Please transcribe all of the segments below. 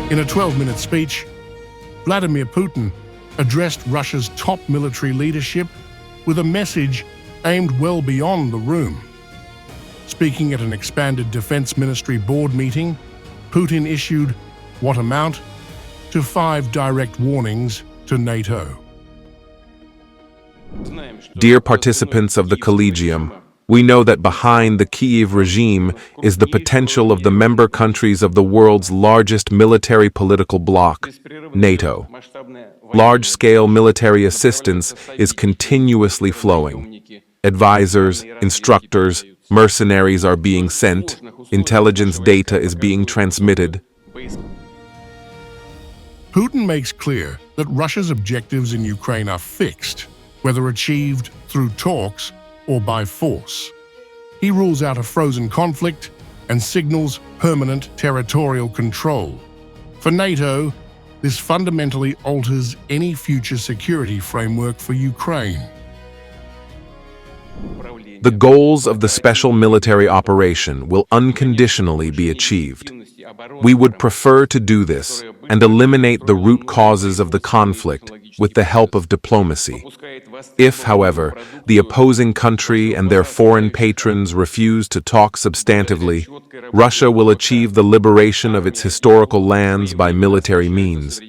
In a 12-minute speech, Vladimir Putin addressed Russia's top military leadership with a message aimed well beyond the room. Speaking at an expanded Defense Ministry board meeting, Putin issued what amount to 5 direct warnings to NATO. Dear participants of the Collegium, we know that behind the Kyiv regime is the potential of the member countries of the world's largest military political bloc, NATO. Large-scale military assistance is continuously flowing. Advisors, instructors, mercenaries are being sent, intelligence data is being transmitted. Putin makes clear that Russia's objectives in Ukraine are fixed, whether achieved through talks or by force. He rules out a frozen conflict and signals permanent territorial control. For NATO, this fundamentally alters any future security framework for Ukraine. The goals of the special military operation will unconditionally be achieved. We would prefer to do this and eliminate the root causes of the conflict with the help of diplomacy. If, however, the opposing country and their foreign patrons refuse to talk substantively, Russia will achieve the liberation of its historical lands by military means.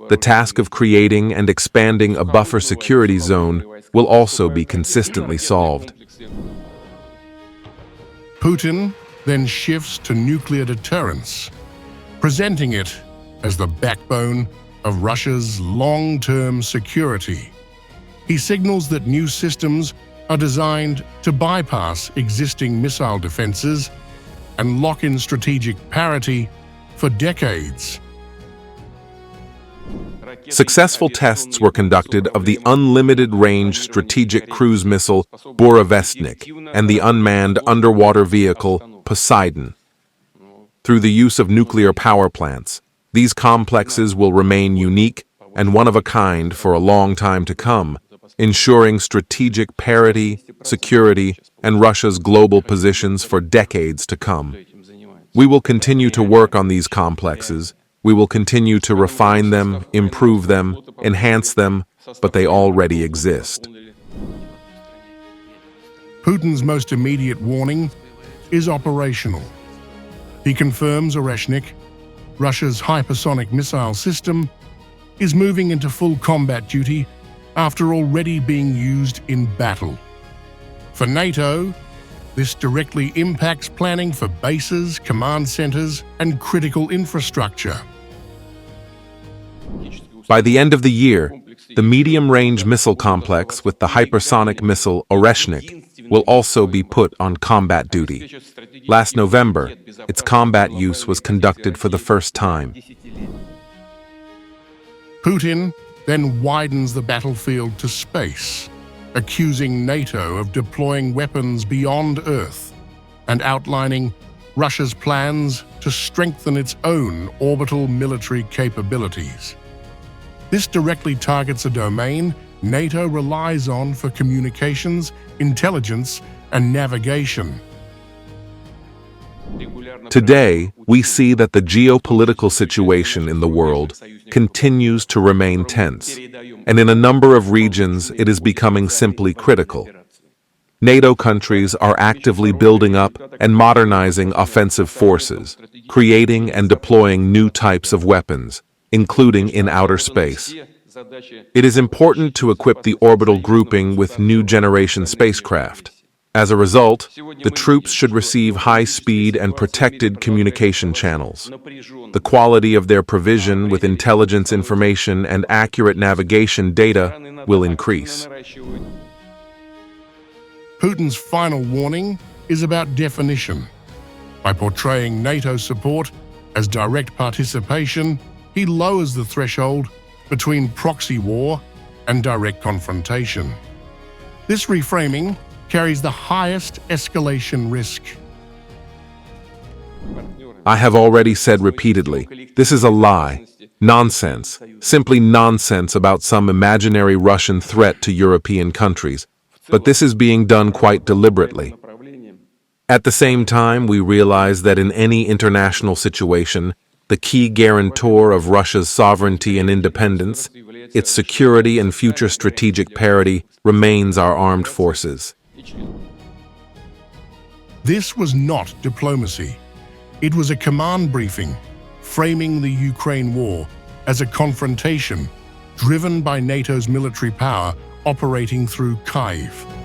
The task of creating and expanding a buffer security zone will also be consistently solved. Putin then shifts to nuclear deterrence, presenting it as the backbone of Russia's long-term security. He signals that new systems are designed to bypass existing missile defenses and lock in strategic parity for decades. Successful tests were conducted of the unlimited-range strategic cruise missile Oreshnik and the unmanned underwater vehicle Poseidon. Through the use of nuclear power plants, these complexes will remain unique and one-of-a-kind for a long time to come, ensuring strategic parity, security, and Russia's global positions for decades to come. We will continue to work on these complexes. We will continue to refine them, improve them, enhance them, but they already exist. Putin's most immediate warning is operational. He confirms Oreshnik, Russia's hypersonic missile system, is moving into full combat duty after already being used in battle. For NATO, this directly impacts planning for bases, command centers, and critical infrastructure. By the end of the year, the medium-range missile complex with the hypersonic missile Oreshnik will also be put on combat duty. Last November, its combat use was conducted for the first time. Putin then widens the battlefield to space, accusing NATO of deploying weapons beyond Earth and outlining Russia's plans to strengthen its own orbital military capabilities. This directly targets a domain NATO relies on for communications, intelligence, and navigation. Today, we see that the geopolitical situation in the world continues to remain tense, and in a number of regions it is becoming simply critical. NATO countries are actively building up and modernizing offensive forces, creating and deploying new types of weapons, including in outer space. It is important to equip the orbital grouping with new generation spacecraft. As a result, the troops should receive high-speed and protected communication channels. The quality of their provision with intelligence information and accurate navigation data will increase. Putin's final warning is about definition. By portraying NATO support as direct participation, he lowers the threshold between proxy war and direct confrontation. This reframing carries the highest escalation risk. I have already said repeatedly, this is a lie, nonsense, simply nonsense about some imaginary Russian threat to European countries, but this is being done quite deliberately. At the same time, we realize that in any international situation, the key guarantor of Russia's sovereignty and independence, its security and future strategic parity, remains our armed forces. This was not diplomacy. It was a command briefing, framing the Ukraine war as a confrontation driven by NATO's military power operating through Kyiv.